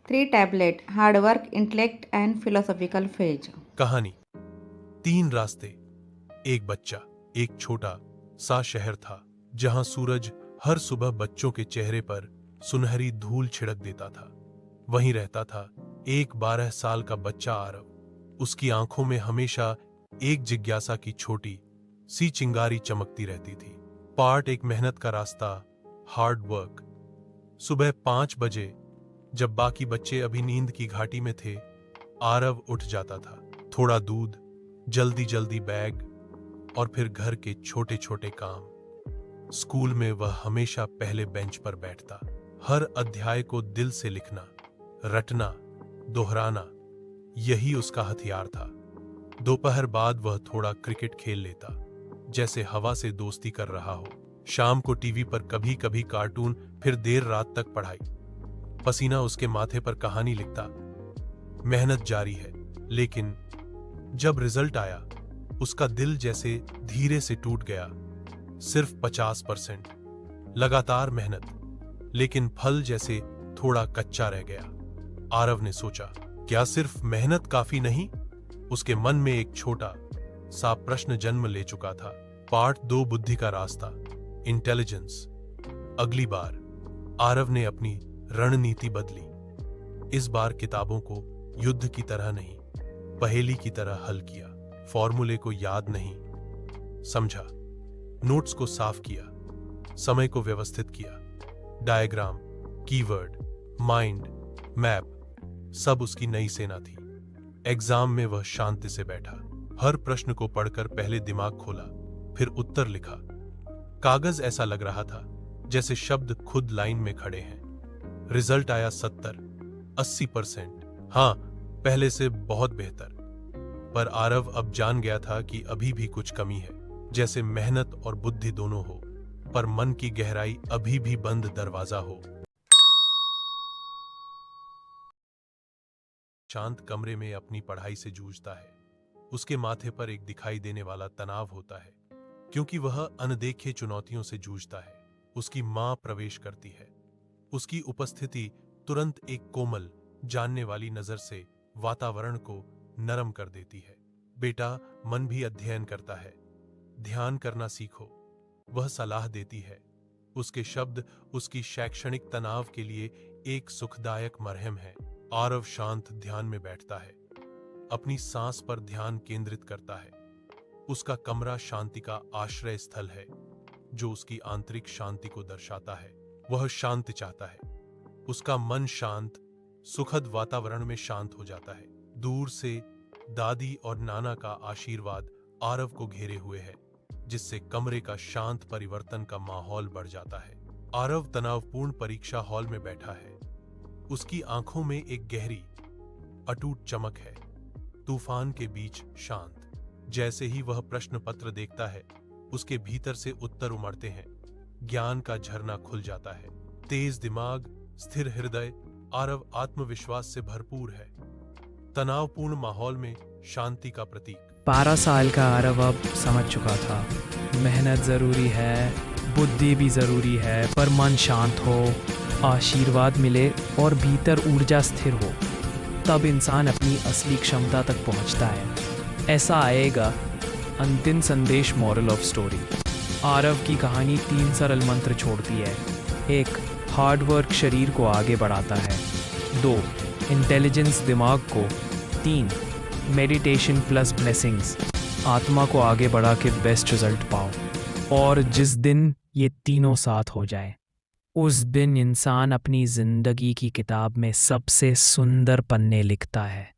3 tablet, hard work, intellect and philosophical phase. कहानी। 3 रास्ते। एक बच्चा। एक छोटा सा शहर था जहां सूरज हर सुबह बच्चों के चेहरे पर सुनहरी धूल छिड़क देता था। वहीं रहता था एक 12 साल का बच्चा आरव। उसकी आंखों में हमेशा एक जिज्ञासा की छोटी सी चिंगारी चमकती रहती थी। पार्ट एक मेहनत का रास्ता, हार्ड वर्क। सुबह 5 बजे जब बाकी बच्चे अभी नींद की घाटी में थे, आरव उठ जाता था। थोड़ा दूध, जल्दी जल्दी बैग और फिर घर के छोटे छोटे काम। स्कूल में वह हमेशा पहले बेंच पर बैठता। हर अध्याय को दिल से लिखना, रटना, दोहराना, यही उसका हथियार था। दोपहर बाद वह थोड़ा क्रिकेट खेल लेता, जैसे हवा से दोस्ती कर रहा हो। शाम को टीवी पर कभी कभी कार्टून, फिर देर रात तक पढ़ाई। पसीना उसके माथे पर कहानी लिखता। मेहनत जारी है, लेकिन जब रिजल्ट आया, उसका दिल जैसे धीरे से टूट गया। सिर्फ 50%। लगातार मेहनत, लेकिन फल जैसे थोड़ा कच्चा रह गया। आरव ने सोचा, क्या सिर्फ मेहनत काफी नहीं? उसके मन में एक छोटा सा प्रश्न जन्म ले चुका था। पार्ट 2 बुद्धि का रास्ता, इंटेलिजेंस। अगली बार आरव ने अपनी रणनीति बदली। इस बार किताबों को युद्ध की तरह नहीं, पहेली की तरह हल किया। फॉर्मूले को याद नहीं, समझा। नोट्स को साफ किया, समय को व्यवस्थित किया। डायग्राम, कीवर्ड, माइंड मैप, सब उसकी नई सेना थी। एग्जाम में वह शांति से बैठा। हर प्रश्न को पढ़कर पहले दिमाग खोला, फिर उत्तर लिखा। कागज ऐसा लग रहा था जैसे शब्द खुद लाइन में खड़े हैं। रिजल्ट आया 70-80%। हाँ, पहले से बहुत बेहतर। पर आरव अब जान गया था कि अभी भी कुछ कमी है, जैसे मेहनत और बुद्धि दोनों हो, पर मन की गहराई अभी भी बंद दरवाजा हो। शांत कमरे में अपनी पढ़ाई से जूझता है। उसके माथे पर एक दिखाई देने वाला तनाव होता है, क्योंकि वह अनदेखे चुनौतियों से जूझता है। उसकी मां प्रवेश करती है। उसकी उपस्थिति तुरंत एक कोमल, जानने वाली नजर से वातावरण को नरम कर देती है। बेटा, मन भी अध्ययन करता है, ध्यान करना सीखो, वह सलाह देती है। उसके शब्द उसकी शैक्षणिक तनाव के लिए एक सुखदायक मरहम है। आरव शांत ध्यान में बैठता है, अपनी सांस पर ध्यान केंद्रित करता है। उसका कमरा शांति का आश्रय स्थल है, जो उसकी आंतरिक शांति को दर्शाता है। वह शांति चाहता है। उसका मन शांत, सुखद वातावरण में शांत हो जाता है। दूर से दादी और नाना का आशीर्वाद आरव को घेरे हुए है, जिससे कमरे का शांत परिवर्तन का माहौल बढ़ जाता है। आरव तनावपूर्ण परीक्षा हॉल में बैठा है। उसकी आंखों में एक गहरी, अटूट चमक है। तूफान के बीच शांत। जैसे ही वह प्रश्न पत्र देखता है, उसके भीतर से उत्तर उमड़ते हैं। ज्ञान का झरना खुल जाता है। तेज दिमाग, स्थिर हृदय, आरव आत्मविश्वास से भरपूर है। तनावपूर्ण माहौल में शांति का प्रतीक। 12 साल का आरव अब समझ चुका था, मेहनत ज़रूरी है, बुद्धि भी ज़रूरी है, पर मन शांत हो, आशीर्वाद मिले और भीतर ऊर्जा स्थिर हो, तब इंसान अपनी असली क्षमता तक पहुंचता है। ऐसा आएगा। अंतिम संदेश, मॉरल ऑफ स्टोरी। आरव की कहानी 3 सरल मंत्र छोड़ती है। 1. हार्ड वर्क शरीर को आगे बढ़ाता है। 2. इंटेलिजेंस दिमाग को। 3. मेडिटेशन प्लस ब्लेसिंग्स आत्मा को आगे बढ़ा के बेस्ट रिजल्ट पाओ। और जिस दिन ये तीनों साथ हो जाए, उस दिन इंसान अपनी जिंदगी की किताब में सबसे सुंदर पन्ने लिखता है।